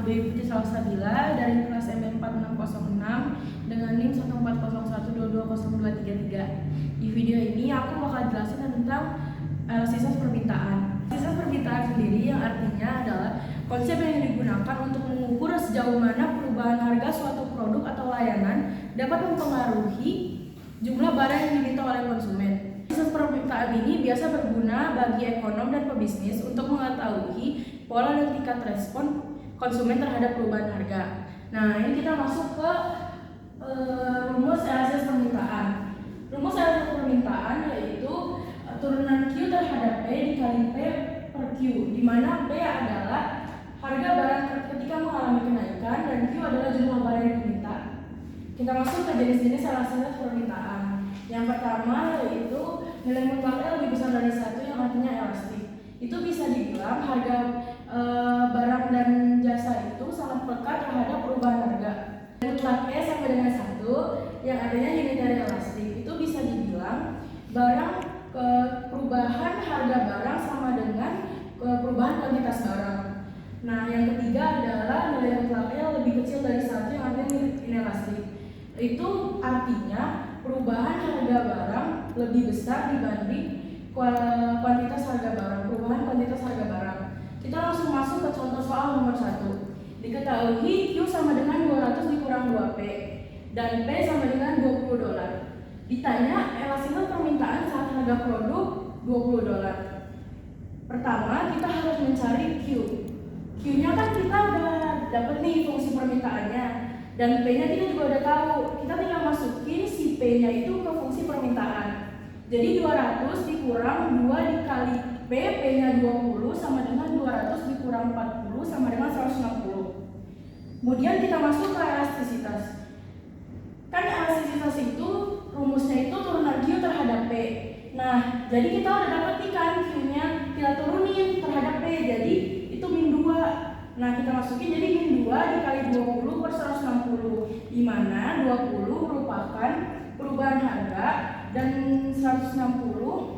Dewi Putri Salsabila dari kelas M4606 dengan NIM 140122023. Di video ini aku bakal jelasin tentang elastisitas permintaan. Elastisitas permintaan sendiri yang artinya adalah konsep yang digunakan untuk mengukur sejauh mana perubahan harga suatu produk atau layanan dapat mempengaruhi jumlah barang yang diminta oleh konsumen. Elastisitas permintaan ini biasa berguna bagi ekonom dan pebisnis untuk mengetahui pola dan tingkat respon konsumen terhadap perubahan harga. Nah, ini kita masuk ke rumus elastisitas permintaan. Rumus elastisitas permintaan yaitu turunan Q terhadap P dikali P per Q, di mana P adalah harga barang ketika mengalami kenaikan dan Q adalah jumlah barang yang diminta. Kita masuk ke jenis-jenis elastisitas permintaan. Yang pertama yaitu nilai mutlaknya lebih besar dari 1 yang artinya elastik. Itu bisa dibilang harga barang dan jasa itu sangat peka terhadap perubahan harga. Mutlak E sama dengan 1 yang artinya unitary elastic. Itu bisa dibilang perubahan harga barang sama dengan perubahan kuantitas barang. Nah, yang ketiga adalah nilai mutlak E lebih kecil dari 1 yang artinya inelastik. Itu artinya perubahan harga barang lebih besar dibanding kuantitas harga barang, perubahan kuantitas harga barang. Kita langsung masuk ke contoh soal nomor 1. Diketahui Q sama dengan 200 dikurang 2P dan P sama dengan $20. Ditanya elastisitas permintaan saat harga produk $20. Pertama, kita harus mencari Q. Q-nya kan kita udah dapat nih fungsi permintaannya, dan P-nya kita juga udah tahu. Kita tinggal masukin si P-nya itu ke fungsi permintaan. Jadi 200 dikurang 2 dikali P, P-nya 20 sama dengan 200 dikurang 40 sama dengan 160. Kemudian kita masuk ke elastisitas. Kan elastisitas itu rumusnya itu turunan Q terhadap P. Nah, jadi kita udah dapat nih kan Q-nya, kita turunin terhadap P, jadi itu min 2. Nah, kita masukin jadi min 2 dikali 20 per 160, di mana 20 merupakan perubahan harga dan 160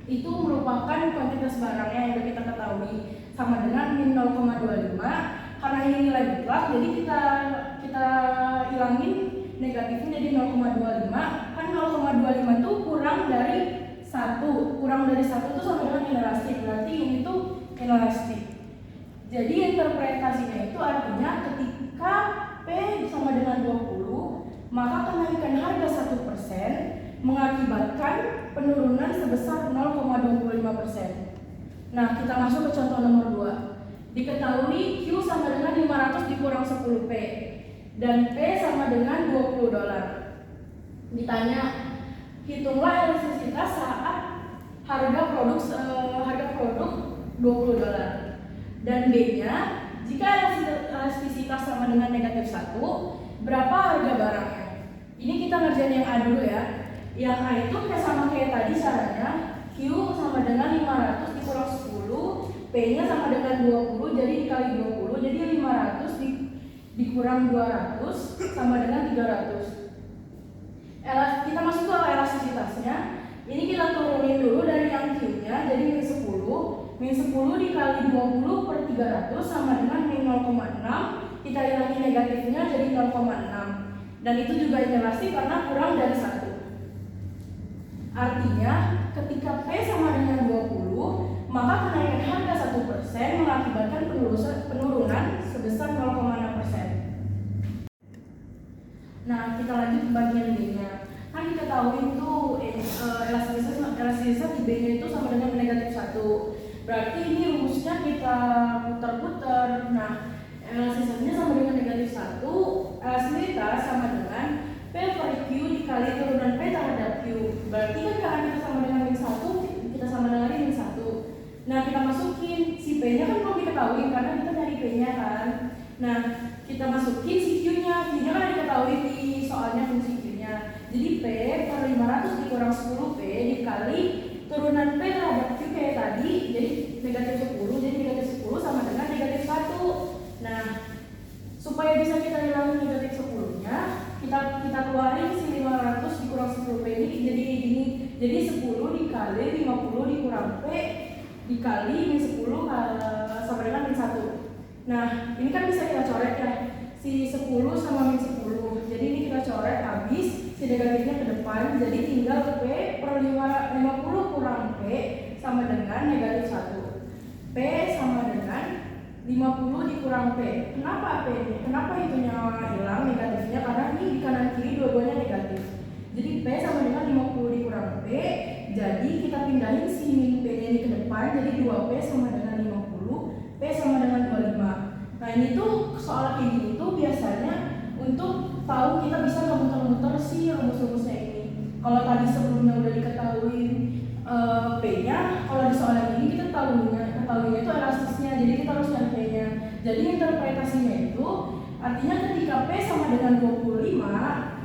itu merupakan kuantitas barangnya yang sudah kita ketahui, sama dengan min 0,25. Karena ini nilai mutlak, jadi kita ilangin negatifnya jadi 0,25. Kan 0,25 itu kurang dari 1. Kurang dari 1 itu sama dengan inelastik, berarti ini tuh inelastik. Jadi interpretasinya itu artinya ketika P sama dengan 20, maka kenaikan harga 1% mengakibatkan penurunan sebesar 0,25%. Nah, kita masuk ke contoh nomor 2. Diketahui Q sama dengan 500 dikurang 10P dan P sama dengan $20. Ditanya, hitunglah elastisitas saat harga produk $20. Dan B-nya, jika elastisitas sama dengan negatif 1, berapa harga barangnya? Ini kita ngerjain yang A dulu ya. Yang A itu sama kayak tadi caranya, Q sama dengan 500 dikurang 10, P-nya sama dengan 20, jadi dikali 20, jadi 500 dikurang 200 sama dengan 300. Kita masuk ke elastisitasnya. Ini kita turunin dulu dari yang Q-nya, jadi min 10. Min 10 dikali 20 per 300 sama dengan min 0,6. Kita ilangin negatifnya jadi 0,6. Dan itu juga inelastik karena kurang dari 1. Artinya, ketika P sama dengan 20, maka kenaikan harga 1% mengakibatkan penurunan sebesar 0,6%. Nah, kita lanjut ke bagian B-nya. Kan kita tahu itu elastisitas di B-nya itu sama dengan negatif 1. Berarti ini rumusnya kita putar-putar. Nah, elastisitasnya sama dengan negatif 1. Elastisitas sama dengan P per Q dikali turunan P terhadap Q. Berarti kan karena kita sama dengan min 1, kita sama dengan min 1. Nah, kita masukin si P-nya kan belum diketahui karena kita nyari P-nya kan. Nah, kita masukin si Q-nya. Q-nya kan diketahui di soalnya fungsi Q-nya. Jadi P per 500 dikurang 10P dikali turunan P terhadap Q kayak tadi, jadi negatif 10, jadi negatif 10 sama dengan negatif 1. Nah, supaya bisa kita hilangin negatif 10-nya, kita keluarin si 500 dikurang 10P ini jadi gini. Jadi 10 dikali 50 dikurang P dikali min 10 sama dengan min 1. Nah, ini kan bisa kita coret ya, si 10 sama min 10. Jadi ini kita coret habis, si negatifnya ke depan, jadi tinggal P per 50 kurang P sama dengan negatif 1. P sama dengan 50 dikurang P. Kenapa P ini? Kenapa itunya hilang negatifnya? Karena ini di kanan kiri dua-duanya negatif. Jadi P sama dengan 50 dikurang P. Jadi kita pindahin si min P-nya ini ke depan, jadi 2P sama dengan 50, P sama dengan 25. Nah ini tuh soal kayak gini tuh biasanya untuk tahu kita bisa ngemuter-muter si rumus-rumusnya ini. Kalau tadi sebelumnya udah diketahui P-nya, kalau di soal yang ini kita ketahuinya itu elastisnya, jadi kita harus nyari P-nya. Jadi interpretasinya itu artinya ketika P sama dengan 25,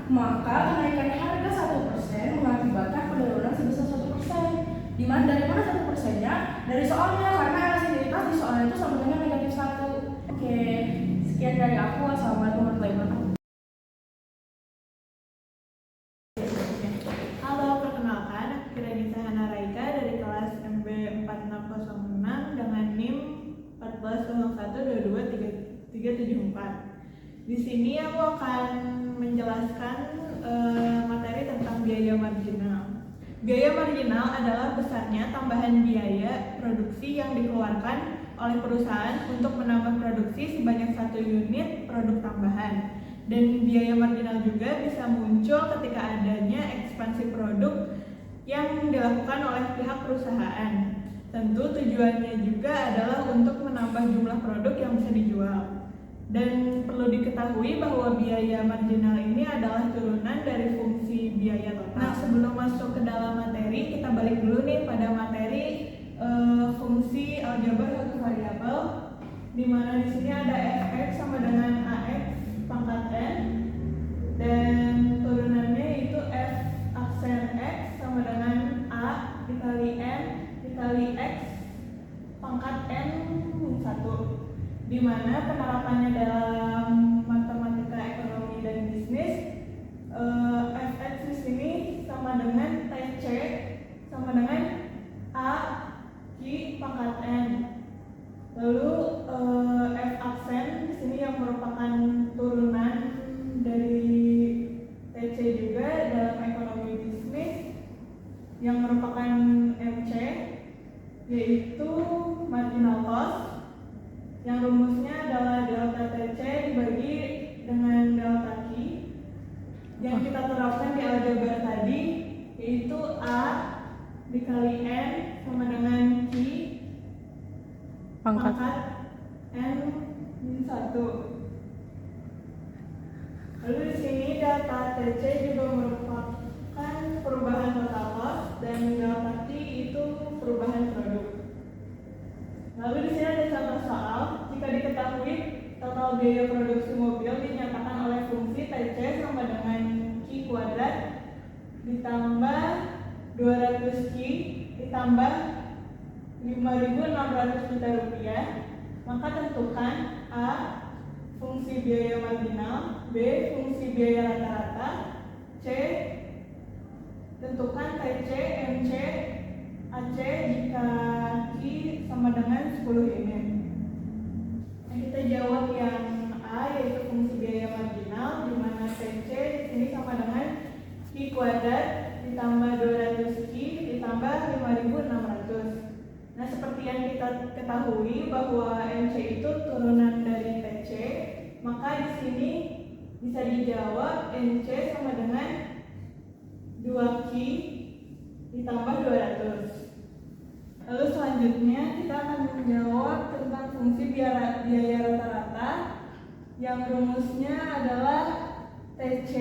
maka kenaikan harga 1% mengakibatkan penurunan sebesar 1%. Dari mana 1%-nya? Dari soalnya, karena elastisitas di soalnya itu sama dengan negatif 1. Oke, sekian dari aku. Assalamualaikum warahmatullahi wabarakatuh. Halo, perkenalkan, aku Kiranita Hana Raika dari kelas MB 4606 dengan NIM 1401223374. Di sini aku akan menjelaskan materi tentang biaya marginal. Biaya marginal adalah besarnya tambahan biaya produksi yang dikeluarkan oleh perusahaan untuk menambah produksi sebanyak 1 unit produk tambahan. Dan biaya marginal juga bisa muncul ketika adanya ekspansi produk yang dilakukan oleh pihak perusahaan. Tentu tujuannya juga adalah untuk menambah jumlah produk yang bisa dijual. Dan perlu diketahui bahwa biaya marginal ini adalah turunan dari fungsi biaya total. Nah, sebelum masuk ke dalam materi, kita balik dulu nih pada materi fungsi aljabar satu variabel, di mana di sini ada fx sama dengan ax pangkat n, dan turunannya itu f aksen x sama dengan a dikali n dikali x pangkat n 1. Di mana penerapannya dalam matematika ekonomi dan bisnis, fx di sini sama dengan tc sama dengan a q pangkat n. Lalu f aksen di sini yang merupakan turunan dari tc juga dalam ekonomi bisnis yang merupakan mc, yaitu marginal cost, yang rumusnya adalah delta TC dibagi dengan delta Q yang kita terapkan di aljabar tadi, yaitu A dikali N sama dengan Q pangkat N min 1. Lalu di sini delta TC juga merupakan perubahan total cost dan delta Q itu perubahan produk. Lalu di sini ada contoh soal. Jika diketahui total biaya produksi mobil dinyatakan oleh fungsi TC sama dengan Q kuadrat ditambah 200 Q ditambah 5.600 juta rupiah, maka tentukan A fungsi biaya marginal, B fungsi biaya rata-rata, C tentukan TC, MC, AC jika Q sama dengan 10 unit. Nah, kita jawab yang A, yaitu fungsi biaya marginal, di mana TC di sini sama dengan Q kuadrat ditambah 200 Q ditambah 5.600. Nah, seperti yang kita ketahui bahwa MC itu turunan dari TC, maka di sini bisa dijawab MC sama dengan 2Q ditambah 200. Lalu selanjutnya kita akan menjawab tentang fungsi biaya rata-rata yang rumusnya adalah TC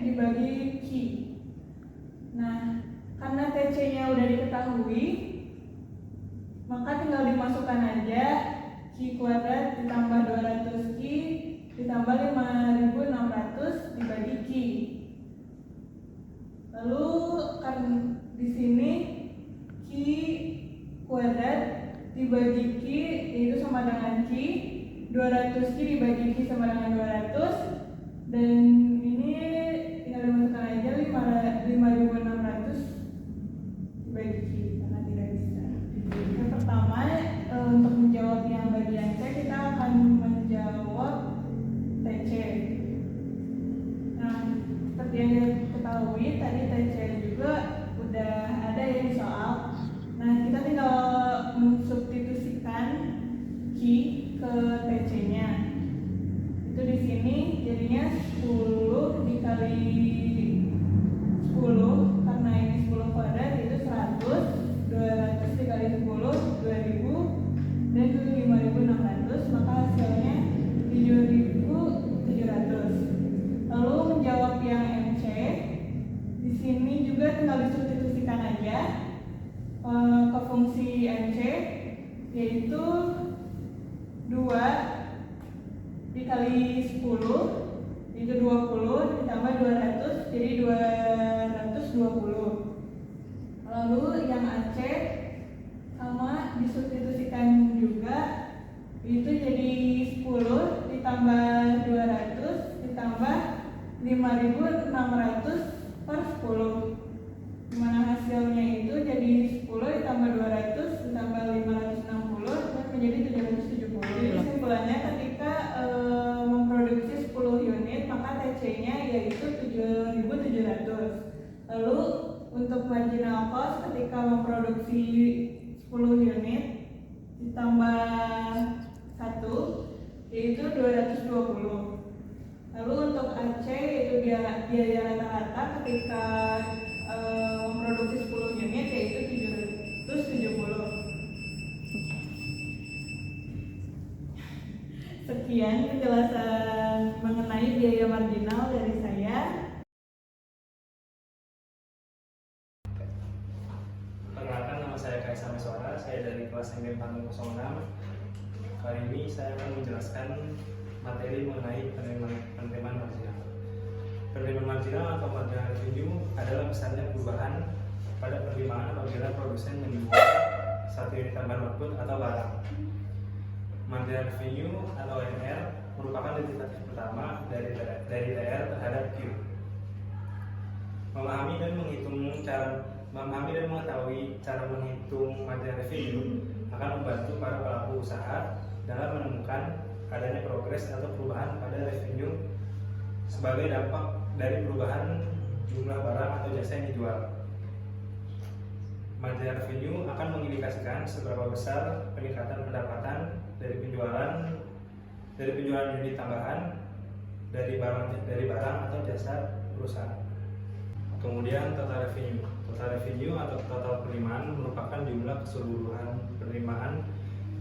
dibagi Q. Nah, karena TC-nya udah diketahui, maka tinggal dimasukkan aja Q kuadrat ditambah 200 Q ditambah 5.600 dibagi Q. Lalu kan di sini Q kuadrat dibagi Q itu sama dengan Q, 200 Q dibagi Q sama dengan 200, dan ini tinggal dimasukkan aja 5.600 dibagi Q karena tidak bisa. Yang pertama, untuk menjawab yang bagian C, kita akan yaitu 2 dikali 10 itu 20 ditambah 200 jadi 220. Lalu yang AC sama disubstitusikan juga, itu jadi 10 ditambah 200 ditambah 5.600 per 10, dimana hasilnya itu jadi 10 ditambah 200 ditambah 560 dan menjadi 770. Jadi kesimpulannya ketika memproduksi 10 unit maka TC-nya yaitu 7.700. Lalu untuk marginal cost ketika memproduksi 10 unit ditambah 1 yaitu 220. Lalu untuk AC yaitu biaya rata-rata ketika memproduksi 10 unit yaitu 770. Sekian penjelasan mengenai biaya marginal dari saya. Perkenalkan, nama saya Kaisa Meswara, saya dari kelas MB 406. Kali ini saya akan menjelaskan materi mengenai penerimaan marginal. Penerimaan marginal atau marginal revenue adalah besarnya perubahan pada penerimaan apabila produsen menjual satu unit tambahan output atau barang. Marginal revenue atau MR merupakan derivatif pertama dari TR terhadap Q. Memahami dan mengetahui cara menghitung marginal revenue akan membantu para pelaku usaha dalam menemukan adanya progres atau perubahan pada revenue sebagai dampak dari perubahan jumlah barang atau jasa yang dijual. Marginal revenue akan mengindikasikan seberapa besar peningkatan pendapatan dari penjualan unit tambahan dari barang atau jasa perusahaan. Kemudian total revenue. Total revenue atau total penerimaan merupakan jumlah keseluruhan penerimaan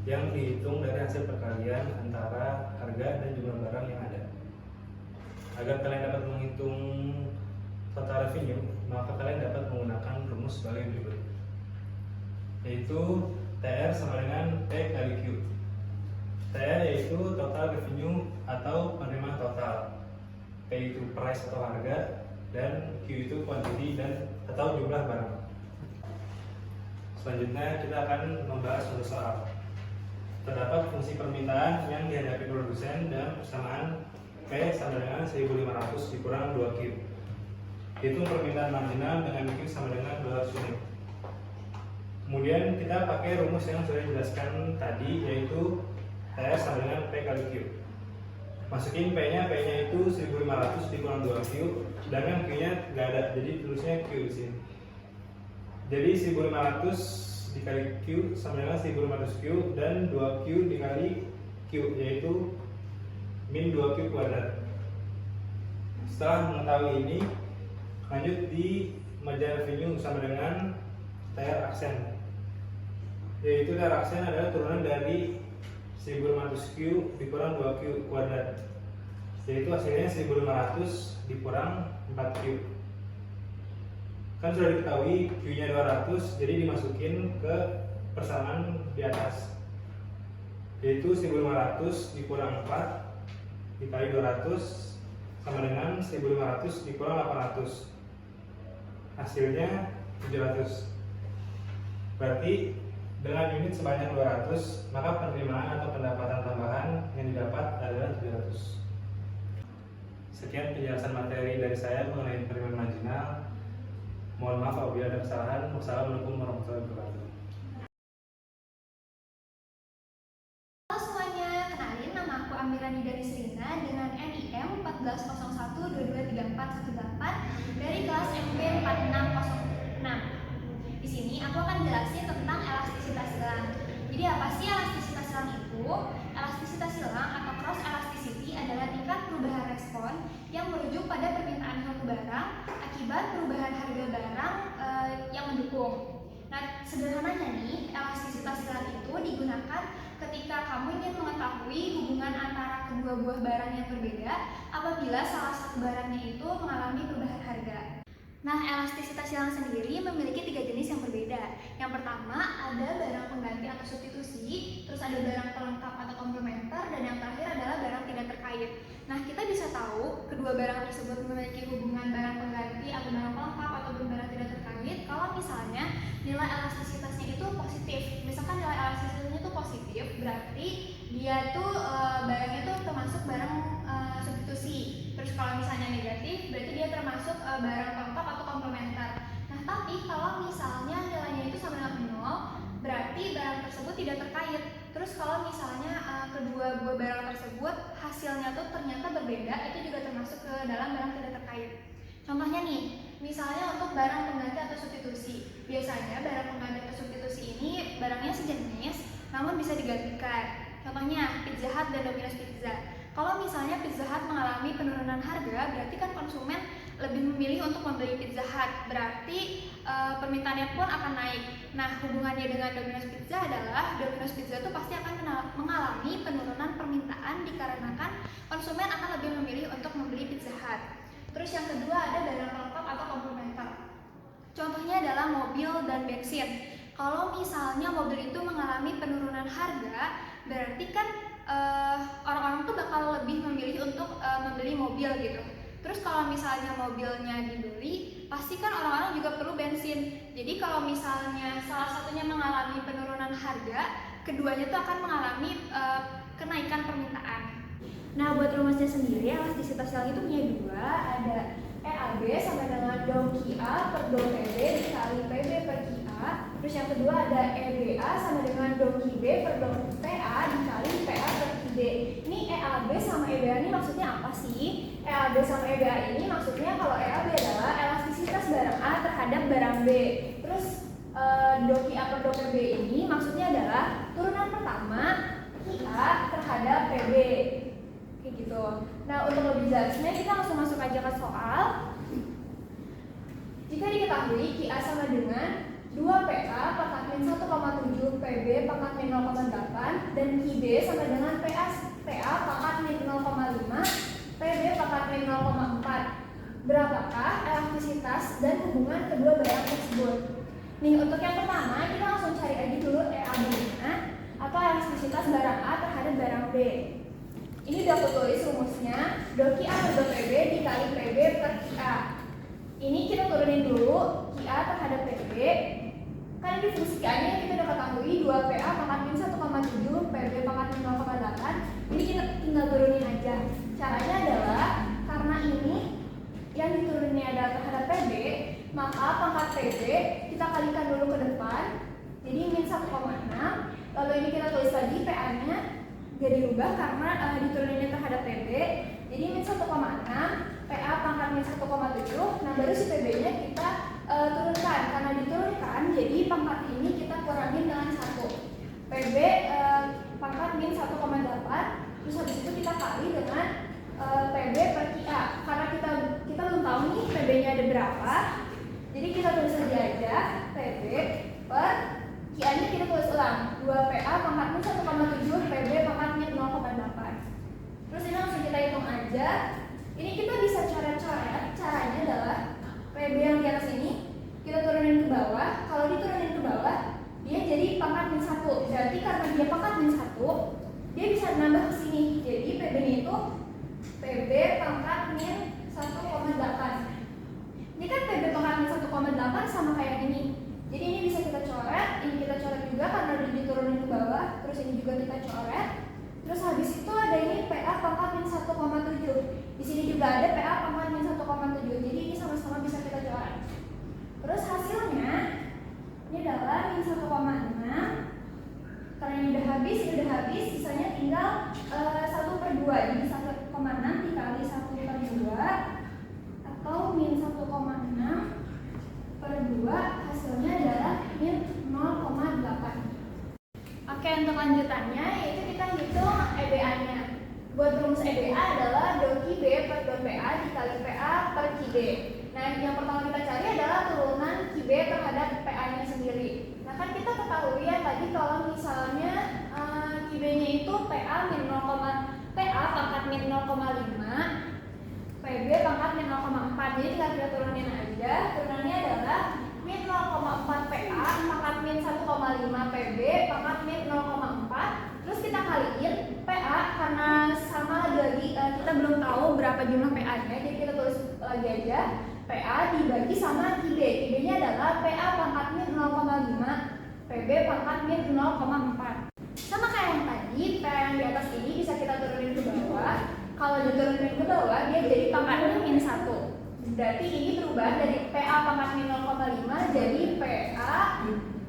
yang dihitung dari hasil perkalian antara harga dan jumlah barang yang ada. Agar kalian dapat menghitung total revenue, maka kalian dapat menggunakan rumus sebagai berikut, yaitu TR sama dengan P kali Q. TR yaitu total revenue atau penerimaan total, P itu price atau harga, dan Q itu quantity dan atau jumlah barang. Selanjutnya kita akan membahas suatu soal. Terdapat fungsi permintaan yang dihadapi produsen dan persamaan P sama dengan 1.500 dikurang 2Q. Hitung permintaan marginal dengan Q sama dengan 200 unit. Kemudian kita pakai rumus yang sudah dijelaskan tadi, yaitu TR sama dengan P kali Q. Masukin P-nya itu 1.500 dikurang 2Q, sedangkan Q-nya nggak ada, jadi tulisnya Q di sini. Jadi 1.500 dikali Q sama dengan 1.500 Q dan 2Q dikali Q, yaitu min 2Q kuadrat. Setelah mengetahui ini, lanjut di marginal revenue sama dengan TR aksen, yaitu TR aksen adalah turunan dari 1.500 Q dikurang 2Q kuadrat, yaitu hasilnya 1.500 dikurang 4Q. Kan sudah diketahui Q nya 200, jadi dimasukin ke persamaan di atas, yaitu 1.500 dikurang 4 dikali 200 sama dengan 1.500 dikurang 800, hasilnya 700. Berarti dengan unit sebanyak 200, maka penerimaan atau pendapatan tambahan yang didapat adalah 700. Sekian penjelasan materi dari saya mengenai penerimaan marginal. Mohon maaf apabila ada kesalahan. Wassalamualaikum warahmatullahi wabarakatuh. Halo semuanya, kenalin nama aku Amirani dari Serina dengan NIM 1401223418 dari kelas MP 4606. Di sini aku akan jelasin tentang elastisitas silang. Jadi apa sih elastisitas silang itu? Elastisitas silang atau cross elasticity adalah tingkat perubahan respon yang merujuk pada permintaan suatu barang akibat perubahan harga barang yang mendukung. Nah, sederhananya nih, elastisitas silang itu digunakan ketika kamu ingin mengetahui hubungan antara kedua buah barang yang berbeda apabila salah satu barangnya itu mengalami perubahan harga. Nah, elastisitas silang sendiri memiliki 3 jenis yang berbeda. Yang pertama ada barang pengganti atau substitusi, terus ada barang pelengkap atau komplementer, dan yang terakhir adalah barang tidak terkait. Nah, kita bisa tahu kedua barang tersebut memiliki hubungan barang pengganti atau barang pelengkap ataupun barang tidak terkait kalau misalnya nilai elastisitasnya itu positif. Misalkan nilai elastisitasnya itu positif, berarti dia tuh barangnya tuh termasuk barang substitusi. Terus kalau misalnya negatif, berarti dia termasuk barang pelengkap atau komplementer. Nah, tapi kalau misalnya nilainya itu sama dengan 0, berarti barang tersebut tidak terkait. Terus kalau misalnya kedua buah barang tersebut hasilnya tuh ternyata berbeda, itu juga termasuk ke dalam barang tidak terkait. Contohnya nih, misalnya untuk barang pengganti atau substitusi. Biasanya barang pengganti atau substitusi ini barangnya sejenis, namun bisa digantikan. Contohnya Pizza Hut dan Domino's Pizza. Kalau misalnya Pizza Hut mengalami penurunan harga, berarti kan konsumen lebih memilih untuk membeli Pizza Hut, berarti permintaannya pun akan naik. Nah, hubungannya dengan Domino's Pizza adalah Domino's Pizza itu pasti akan mengalami penurunan permintaan dikarenakan konsumen akan lebih memilih untuk membeli Pizza Hut. Terus yang kedua ada barang pelengkap atau komplementer. Contohnya adalah mobil dan bensin. Kalau misalnya mobil itu mengalami penurunan harga, berarti kan orang-orang tuh bakal lebih memilih untuk membeli mobil gitu. Terus kalau misalnya mobilnya dibeli, pasti kan orang-orang juga perlu bensin. Jadi kalau misalnya salah satunya mengalami penurunan harga, keduanya tuh akan mengalami kenaikan permintaan. Nah, buat rumusnya sendiri, elastisitas silang itu punya dua, ada EAB sama dengan dom QA per dom PB dikali PB per QA. Terus yang kedua ada EBA sama dengan dom QB per dom PA dikali PA per QB. Ini EAB sama EBA ini maksudnya apa sih? EAB sama EBA ini maksudnya kalau EAB adalah elastisitas barang A terhadap barang B. Terus dom QA per dom PB ini maksudnya adalah turunan pertama QA terhadap PB. Kayak gitu. Nah, untuk lebih jelasnya kita langsung masuk aja ke soal. Jika diketahui QA sama dengan 2PA pangkat min 1,7 PB pangkat min 0,8 dan QB sama dengan PA pangkat min 0,5 PB pangkat min 0,4. Berapakah elastisitas dan hubungan kedua barang tersebut? Nih, untuk yang pertama kita langsung cari aja dulu EAB-nya atau elastisitas barang A terhadap barang B. Ini udah aku tulis rumusnya, dom QA per dom PB dikali PB per QA. Ini kita turunin dulu QA terhadap PB. Kan ini fungsi QA-nya kita udah ketahui 2PA pangkat min 1,7 PB pangkat min 0,8. Ini kita tinggal turunin aja. Caranya adalah karena ini yang dituruninnya adalah terhadap PB, maka pangkat PB kita kalikan dulu ke depan. Jadi min 1,6. Lalu ini kita tulis lagi PA-nya gak dirubah karena dituruninnya terhadap PB. Jadi min 1,6 PA pangkat min 1,7. Nah, baru si PB-nya kita turunkan. Karena diturunkan, jadi pangkat ini kita kurangin dengan 1. PB pangkat min 1,8. Terus habis itu kita kali dengan PB per QA. Karena kita belum tahu nih PB-nya ada berapa. Jadi kita tulis aja PB per QA-nya kita tulis ulang 2PA pangkat min 1,7 PB pangkat min 0,8. Terus ini langsung kita hitung aja. Ini kita bisa coret-coret. Caranya adalah PB yang di atas ini kita turunin ke bawah. Kalau diturunin ke bawah, dia jadi pangkat min 1. Berarti karena dia pangkat min 1, dia bisa nambah ke sini. Jadi PB-nya itu PB pangkat min 1,8. Ini kan PB pangkat min 1,8 sama kayak ini. Jadi ini bisa kita coret, ini kita coret juga karena udah diturunin ke bawah. Terus ini juga kita coret. Terus habis itu ada ini PA pangkat min 1,7. Di sini juga ada PA pangkat min 1,7. Jadi ini sama-sama bisa kita coret. Terus hasilnya ini adalah min 1,6. Karena ini udah habis, sisanya tinggal 1/2. Jadi 1,6 dikali 1/2 atau min 1,6 per 2, hasilnya adalah min 0,8. Oke, untuk lanjutannya yaitu kita hitung EBA-nya. Buat rumus EBA adalah dom QB per dom PA dikali PA per QB. Nah, yang pertama kita cari adalah turunan QB terhadap PA-nya sendiri. Nah, kan kita ketahui ya tadi kalau misalnya QB-nya itu PA pangkat min 0,5 PB pangkat min 0,4. Jadi tinggal kita turunin aja. Turunannya adalah min 0,4 PA pangkat min min 1,5 PB pangkat min 0,4. Terus kita kaliin PA karena sama lagi kita belum tahu berapa jumlah PA-nya, jadi kita tulis lagi aja PA dibagi sama QB. QB-nya adalah PA pangkat min 0,5 PB pangkat min 0,4. Sama kayak yang tadi, PA yang di atas ini bisa kita turunin ke bawah. Kalau diturunin ke bawah dia jadi pangkatnya min 1. Berarti ini berubah dari PA pangkat min 0,5 jadi PA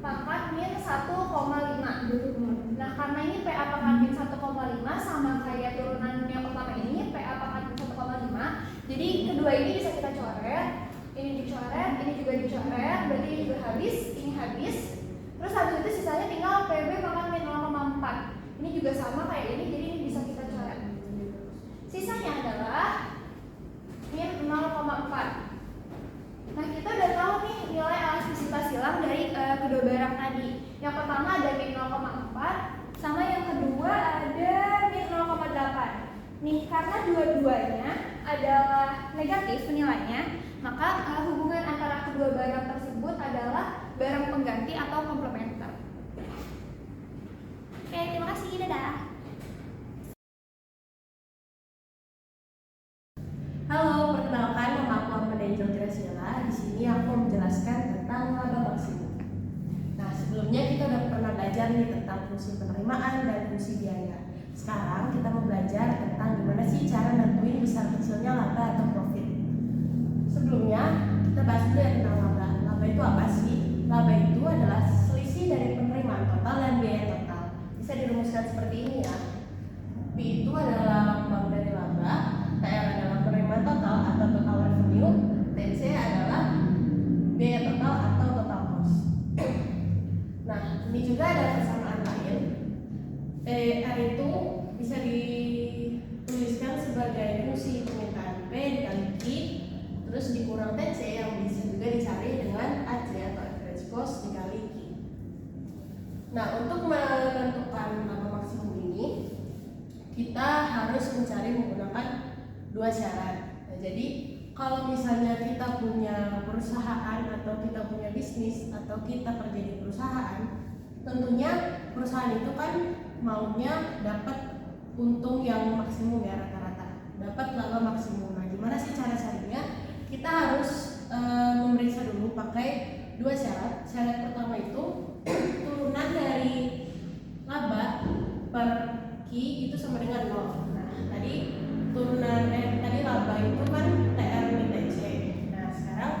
pangkat min 1,5. Nah, karena ini PA pangkat min 1,5 sama kayak turunan yang pertama ini PA pangkat min 1,5. Jadi kedua ini bisa kita coret. Ini dicoret, ini juga dicoret. Berarti ini juga habis, ini habis. Terus habis itu sisanya tinggal PB pangkat min 0,4. Ini juga sama kayak ini, jadi ini bisa kita coret. Sisanya adalah min 0,4. Nah, kita udah tahu nih nilai elastisitas silang dari kedua barang tadi. Yang pertama ada min 0,4, sama yang kedua ada min 0,8. Nih, karena dua-duanya adalah negatif nilainya, maka hubungan antara kedua barang tersebut adalah barang pengganti atau komplementer. Oke, terima kasih, dadah. Halo, perkenalkan nama aku Ahmad Angel Graciela. Di sini aku menjelaskan tentang laba maksimum. Nah, sebelumnya kita udah pernah belajar nih tentang fungsi penerimaan dan fungsi biaya. Sekarang kita mau belajar tentang gimana sih cara nentuin besar kecilnya laba atau profit. Sebelumnya kita bahas dulu ya tentang laba. Laba itu apa sih? Laba itu adalah selisih dari penerimaan total dan biaya total. Bisa dirumuskan seperti ini ya. B itu adalah lambang dari laba, TR adalah penerimaan total atau total revenue, TC adalah biaya total atau total cost. Nah, ini juga ada persamaan lain. TR itu bisa dituliskan sebagai fungsi permintaan P dikali Q, terus dikurang TC yang bisa juga dicari dengan AC atau average cost dikali Q. Nah, untuk menentukan laba maksimum ini, kita harus mencari menggunakan dua syarat. Nah, jadi kalau misalnya kita punya perusahaan atau kita punya bisnis atau kita kerja di perusahaan, tentunya perusahaan itu kan maunya dapat untung yang maksimum ya, rata-rata dapat laba maksimum. Nah, gimana sih cara carinya? Kita harus memeriksa dulu pakai dua syarat. Syarat pertama itu turunan dari laba per Q itu sama dengan 0. Nah, tadi tadi laba itu kan TR min TC. Nah, sekarang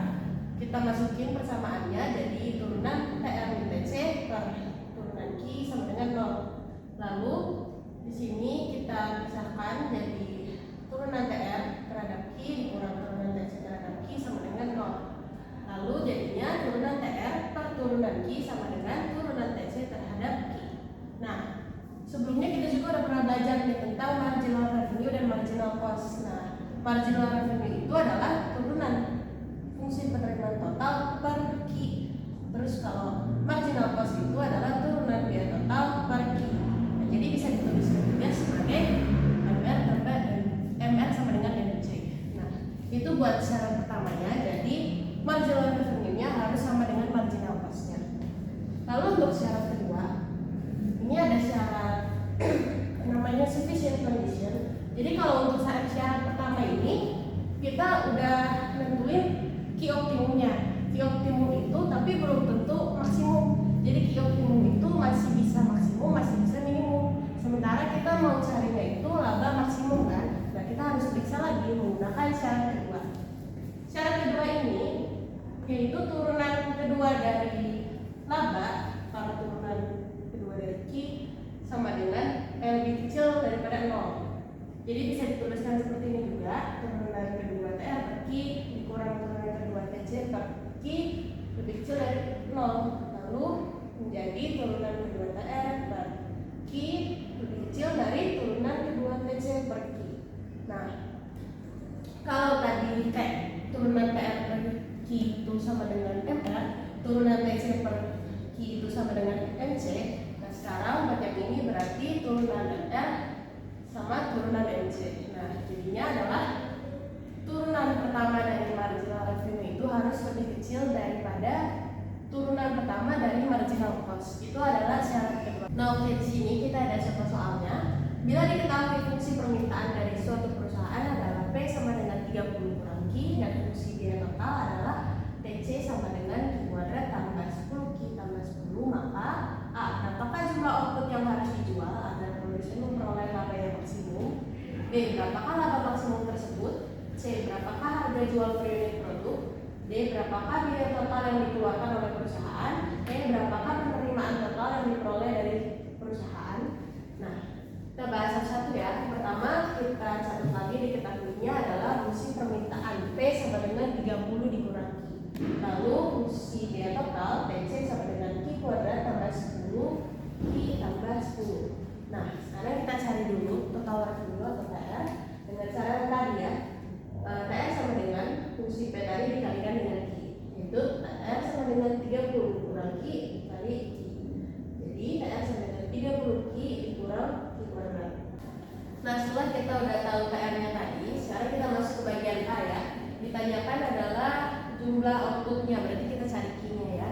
kita masukin persamaannya, jadi turunan TR min TC per turunan Q sama dengan 0. Lalu di sini kita pisahkan jadi turunan TR terhadap Q dikurang turunan TC terhadap Q sama dengan 0. Lalu jadinya turunan TR per turunan Q sama dengan turunan TC terhadap Q. Nah, sebelumnya kita juga udah pernah belajar nih tentang marginal revenue dan marginal cost. Nah, marginal revenue itu adalah turunan fungsi penerimaan total per Q. Terus kalau marginal cost itu adalah turunan biaya total per Q. Nah, jadi bisa dituliskan juga sebagai MR sama dengan MC. Nah, itu buat syarat pertamanya. Jadi marginal revenue-nya harus sama dengan marginal cost-nya. Lalu untuk syarat kedua, ini ada syarat namanya sufficient condition. Jadi kalau untuk syarat pertama ini kita udah nentuin key optimumnya. Key optimum itu tapi belum tentu maksimum. Jadi key optimum itu masih bisa maksimum, masih bisa minimum. Sementara kita mau carinya itu laba maksimum kan. Nah, kita harus periksa lagi menggunakan syarat kedua. Syarat kedua ini yaitu turunan kedua dari laba kalau turunan kedua dari Q sama dengan lebih kecil daripada 0. Jadi bisa dituliskan seperti ini juga, turunan kedua TR per Q dikurang turunan kedua TC per Q lebih kecil dari 0. Lalu menjadi turunan kedua TR per Q lebih kecil dari turunan kedua TC per Q. Nah, kalau tadi turunan TR per Q itu sama dengan MR, turunan TC per Q itu sama dengan MC. Nah, sekarang buat yang ini berarti turunan MR sama turunan MC. Nah, jadinya adalah turunan pertama dari marginal revenue itu harus lebih kecil daripada turunan pertama dari marginal cost. Itu adalah syarat kedua. Nah, oke, di sini kita ada contoh soalnya. Bila diketahui fungsi permintaan dari suatu perusahaan adalah P sama dengan 30 kurang Q dan fungsi biaya total adalah TC sama dengan Q kuadrat tambah 10 Q tambah 10, maka A. Berapakah jumlah output yang harus dijual agar produsen memperoleh laba yang maksimum? B. Berapakah laba maksimum tersebut? C. Berapakah harga jual per unit produk? D. Berapakah biaya total yang dikeluarkan oleh perusahaan? E. Berapakah penerimaan total yang diperoleh dari perusahaan? Nah, kita bahas satu-satu ya. Pertama, kita catat lagi diketahuinya adalah fungsi permintaan P sama dengan 30 dikurangi Q. Lalu fungsi biaya total TC sama dengan Q kuadrat tambah 10 Q tambah 10. Nah, sekarang kita cari dulu total work dulu atau TR dengan cara yang tadi ya. TR sama dengan fungsi P tadi dikalikan dengan Q, yaitu TR sama dengan 30 kurang Q dikali Q. Jadi TR sama dengan 30 Q dikurang Q kuadrat. Nah, setelah kita udah tahu TR-nya tadi, sekarang kita masuk ke bagian A ya. Ditanyakan adalah jumlah outputnya, berarti kita cari Q-nya ya.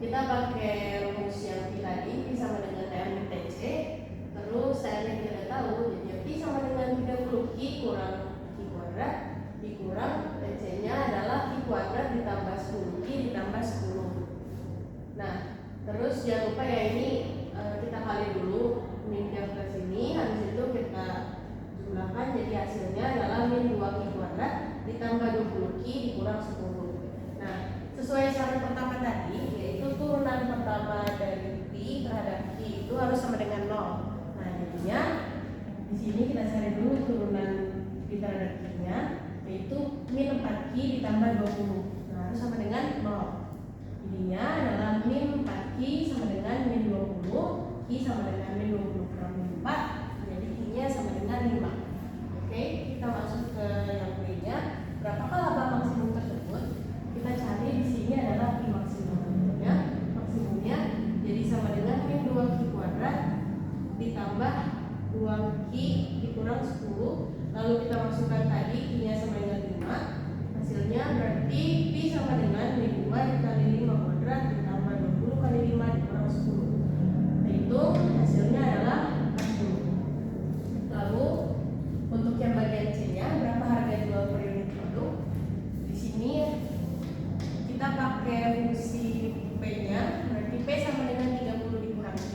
Kita pakai rumus yang Q tadi, Q sama dengan TR min TC. Terus TR-nya kita udah tahu, jadi Q sama dengan 30 Q kurang Q kuadrat dikurang TC-nya adalah Q kuadrat ditambah 10 Q ditambah 10. Nah, terus jangan lupa ya ini kita kali dulu min-nya ke sini, habis itu kita jumlahkan, jadi hasilnya adalah min 2 Q kuadrat ditambah 20 Q dikurang 10. Nah, sesuai syarat pertama tadi, yaitu turunan pertama dari Q terhadap Q itu harus sama dengan 0. Nah, jadinya di sini kita cari dulu turunan Q terhadap Q-nya, yaitu min 4 Q ditambah 20. Nah, harus sama dengan 0. Jadinya adalah min 4 Q sama dengan min 20, Q sama dengan min 20 kurang min 4, jadi Q-nya sama dengan 5. Oke, kita masuk ke yang B-nya. Berapakah laba maksimum tersebut? Kita cari di sini adalah Q maksimum. Ya, maksimumnya jadi sama dengan min 2 Q kuadrat ditambah 2 Q dikurang 10. Lalu kita masukkan tadi Q-nya sama dengan 5. Hasilnya berarti Q sama dengan min 2 dikali 5 kuadrat ditambah 20 kali 5 dikurang 10. Itu hasilnya adalah 40. Lalu untuk yang bagian C-nya, berapa harga jual per unit produk? Di sini kita pakai fungsi P-nya, berarti P sama dengan 30 dikurangi Q.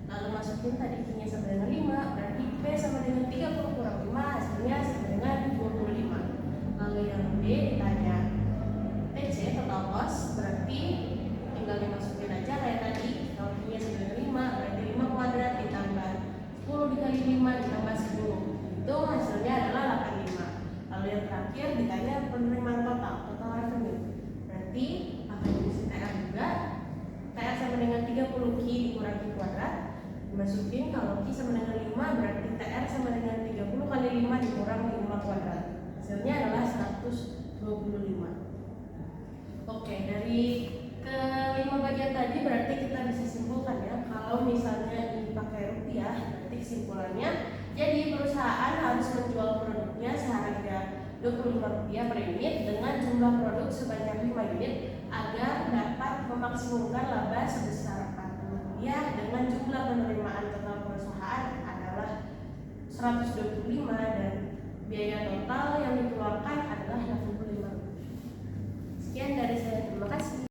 Lalu masukin tadi Q-nya sama dengan 5, berarti P sama dengan 30 kurang 5, hasilnya sama dengan 25. Lalu yang D ditanya TC total cost, berarti tinggal dimasukin aja kayak tadi. Kalau Q-nya sama dengan 5, berarti 5 kuadrat ditambah 10 dikali 5 ditambah 10. Itu hasilnya adalah 85. Lalu yang terakhir ditanya penerimaan total revenue. Berarti akan diisi TR juga. TR sama dengan 30 Q dikurang Q kuadrat. Dimasukin, kalau Q sama dengan 5, berarti TR sama dengan 30 kali 5 dikurang 5 kuadrat. Hasilnya adalah 125. Oke, dari kelima bagian tadi berarti kita bisa simpulkan ya, kalau misalnya ini pakai rupiah, berarti kesimpulannya jadi perusahaan harus menjual produknya seharga Rp25 per unit dengan jumlah produk sebanyak 5 unit agar dapat memaksimalkan laba sebesar Rp40 dengan jumlah penerimaan total perusahaan adalah 125 dan biaya total yang dikeluarkan adalah Rp85. Sekian dari saya, terima kasih.